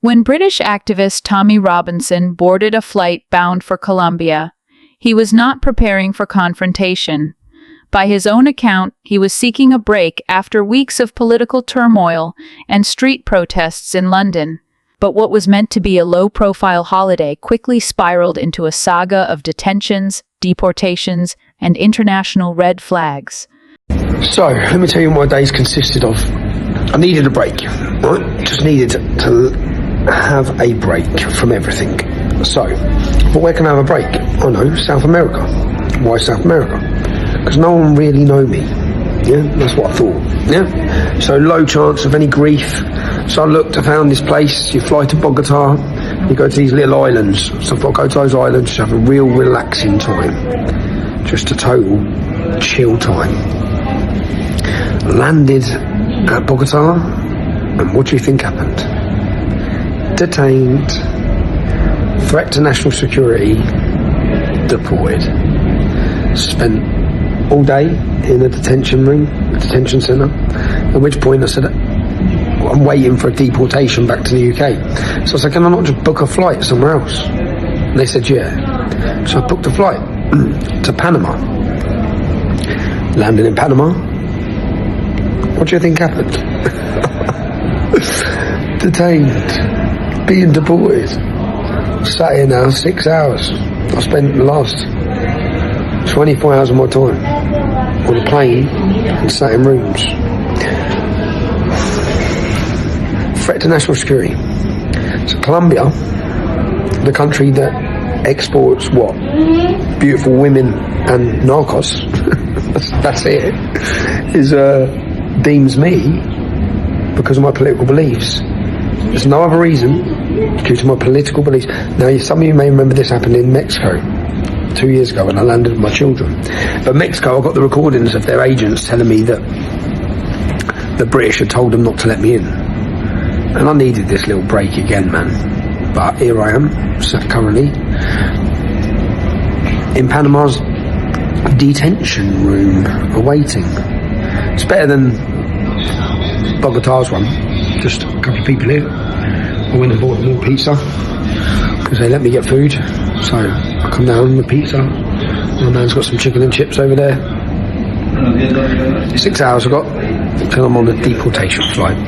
When British activist Tommy Robinson boarded a flight bound for Colombia, he was not preparing for confrontation. By his own account, he was seeking a break after weeks of political turmoil and street protests in London. But what was meant to be a low-profile holiday quickly spiraled into a saga of detentions, deportations, and international red flags. So, let me tell you what my days consisted of. I needed a break, right? Just needed to have a break from everything. So, but where can I have a break? Oh no, South America. Why South America? Because no one really know me. Yeah, that's what I thought. Yeah, so low chance of any grief. So I found this place. You fly to Bogota, you go to these little islands. So I thought I'd go to those islands, just have a real relaxing time. Just a total chill time. Landed at Bogota, and what do you think happened? Detained, threat to national security, deported. Spent all day in a detention centre, at which point I said, I'm waiting for a deportation back to the UK. So I said, can I not just book a flight somewhere else? And they said, yeah. So I booked a flight to Panama. Landed in Panama. What do you think happened? Detained, being deported. Sat here now 6 hours. I spent the last 24 hours of my time on a plane and sat in rooms. Threat to national security. So Colombia, the country that exports what? Beautiful women and narcos. that's it. Deems me, because of my political beliefs. There's no other reason due to my political beliefs. Now, some of you may remember this happened in Mexico 2 years ago when I landed with my children. But Mexico, I got the recordings of their agents telling me that the British had told them not to let me in. And I needed this little break again, man. But here I am, sat currently in Panama's detention room, awaiting. It's better than Bogota's one. Just a couple of people here. I went and bought more pizza because they let me get food. So I come down with pizza. My man's got some chicken and chips over there. 6 hours I got till I'm on a deportation flight. Hope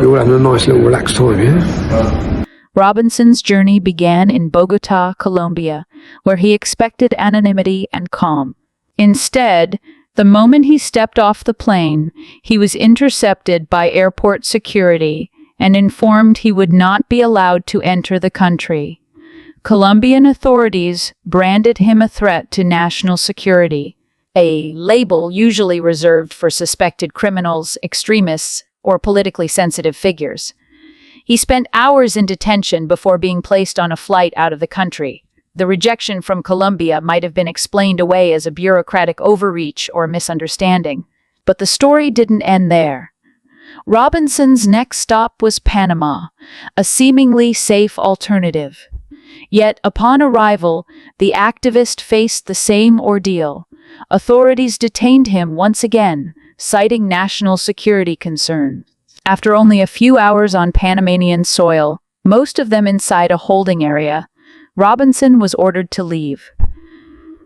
you're all having a nice little relaxed time, yeah? Robinson's journey began in Bogota, Colombia, where he expected anonymity and calm. Instead, the moment he stepped off the plane, he was intercepted by airport security and informed he would not be allowed to enter the country. Colombian authorities branded him a threat to national security, a label usually reserved for suspected criminals, extremists, or politically sensitive figures. He spent hours in detention before being placed on a flight out of the country. The rejection from Colombia might have been explained away as a bureaucratic overreach or misunderstanding. But the story didn't end there. Robinson's next stop was Panama, a seemingly safe alternative. Yet, upon arrival, the activist faced the same ordeal. Authorities detained him once again, citing national security concerns. After only a few hours on Panamanian soil, most of them inside a holding area, Robinson was ordered to leave.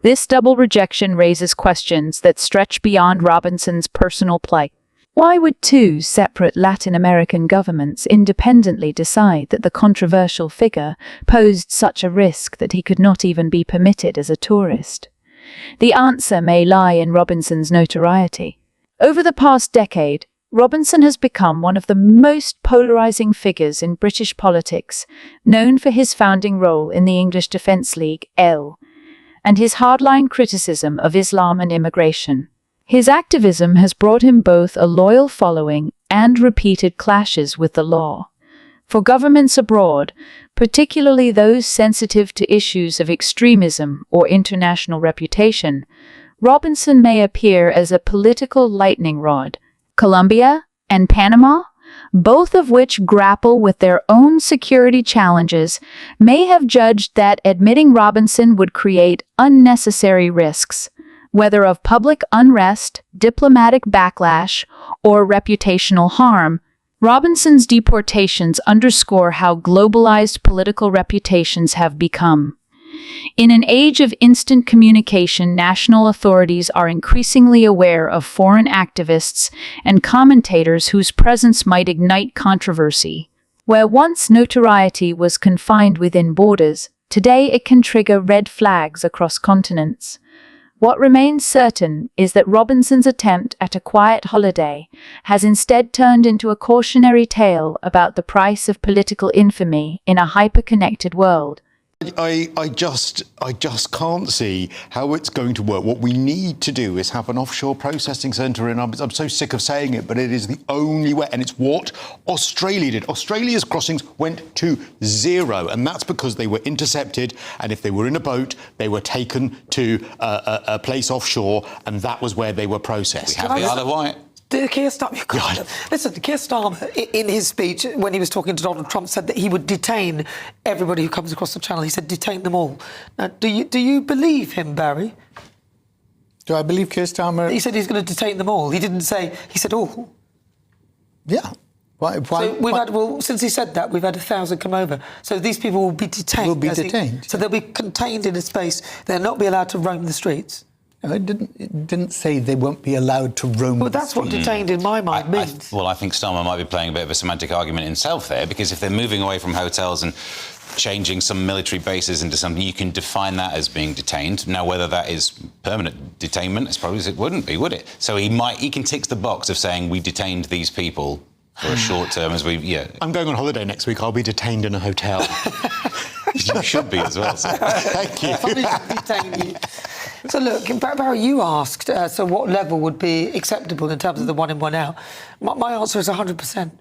This double rejection raises questions that stretch beyond Robinson's personal plight. Why would two separate Latin American governments independently decide that the controversial figure posed such a risk that he could not even be permitted as a tourist? The answer may lie in Robinson's notoriety. Over the past decade, Robinson has become one of the most polarizing figures in British politics, known for his founding role in the English Defence League, EL, and his hardline criticism of Islam and immigration. His activism has brought him both a loyal following and repeated clashes with the law. For governments abroad, particularly those sensitive to issues of extremism or international reputation, Robinson may appear as a political lightning rod. Colombia and Panama, both of which grapple with their own security challenges, may have judged that admitting Robinson would create unnecessary risks, whether of public unrest, diplomatic backlash, or reputational harm. Robinson's deportations underscore how globalized political reputations have become. In an age of instant communication, national authorities are increasingly aware of foreign activists and commentators whose presence might ignite controversy. Where once notoriety was confined within borders, today it can trigger red flags across continents. What remains certain is that Robinson's attempt at a quiet holiday has instead turned into a cautionary tale about the price of political infamy in a hyper-connected world. I just can't see how it's going to work. What we need to do is have an offshore processing centre, and I'm so sick of saying it, but it is the only way, and it's what Australia did. Australia's crossings went to 0, and that's because they were intercepted, and if they were in a boat, they were taken to a place offshore, and that was where they were processed. We have the Isle of Wight. Keir Starmer, listen, Keir Starmer, in his speech, when he was talking to Donald Trump, said that he would detain everybody who comes across the channel. He said, detain them all. Now, do you believe him, Barry? Do I believe Keir Starmer? He said he's going to detain them all. He didn't say, he said all. Yeah. Why? So since he said that, we've had 1,000 come over. So these people will be detained. Will be detained. So they'll be contained in a space. They'll not be allowed to roam the streets. No, it didn't say they won't be allowed to roam. Well, that's what detained in my mind means. I think Starmer might be playing a bit of a semantic argument himself there, because if they're moving away from hotels and changing some military bases into something, you can define that as being detained. Now, whether that is permanent detainment, I suppose it wouldn't be, would it? So he can tick the box of saying we detained these people for a short term as I'm going on holiday next week. I'll be detained in a hotel. You should be as well, sir. Thank you. So look, Barry, you asked, so what level would be acceptable in terms of the one in, one out? My answer is 100%.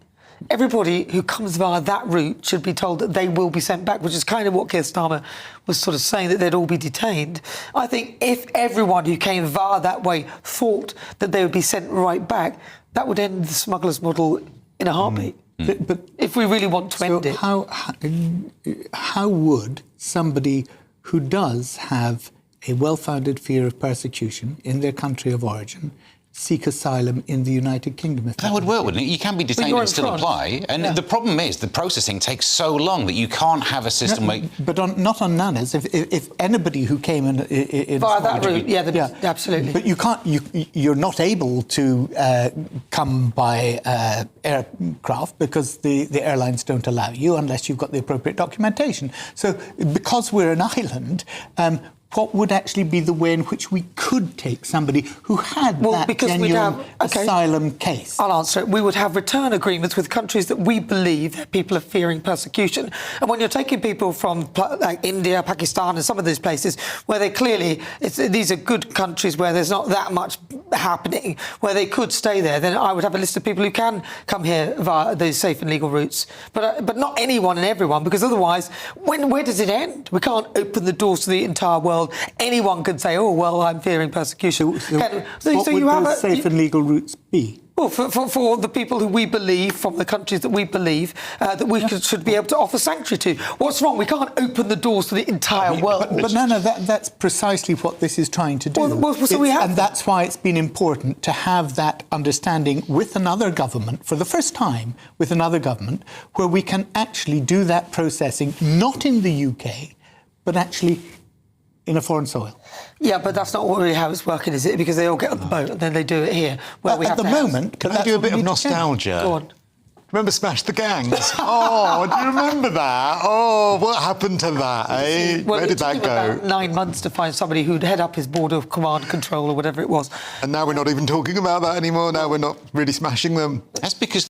Everybody who comes via that route should be told that they will be sent back, which is kind of what Keir Starmer was sort of saying, that they'd all be detained. I think if everyone who came via that way thought that they would be sent right back, that would end the smugglers' model in a heartbeat. But if we really want to end it. How would somebody who does have a well-founded fear of persecution in their country of origin seek asylum in the United Kingdom? That would work, wouldn't it? You can be detained and still apply. And the problem is the processing takes so long that you can't have a system where... But not on nanas. If anybody who came in via that route, absolutely. But you can't. You're not able to come by aircraft because the airlines don't allow you unless you've got the appropriate documentation. So because we're an island, what would actually be the way in which we could take somebody who had that genuine asylum case? I'll answer it. We would have return agreements with countries that we believe that people are fearing persecution. And when you're taking people from like India, Pakistan and some of these places where they clearly, these are good countries where there's not that much happening, where they could stay there, then I would have a list of people who can come here via those safe and legal routes. But not anyone and everyone, because otherwise, where does it end? We can't open the doors to the entire world. Anyone can say, oh, well, I'm fearing persecution. What would those safe and legal routes be? Well, for the people who we believe, from the countries that we believe, that we should be able to offer sanctuary to. What's wrong? We can't open the doors to the entire world. But that's precisely what this is trying to do. And that's why it's been important to have that understanding with another government, for the first time with another government, where we can actually do that processing, not in the UK, but actually in a foreign soil. Yeah, but that's not really how it's working, is it? Because they all get on the boat and then they do it here. At the moment... Can I do a bit of nostalgia? Go on. Remember Smash the Gangs? Oh, do you remember that? Oh, what happened to that, eh? Well, where did that go? It took about 9 months to find somebody who'd head up his board of command control or whatever it was. And now we're not even talking about that anymore. Now we're not really smashing them. That's because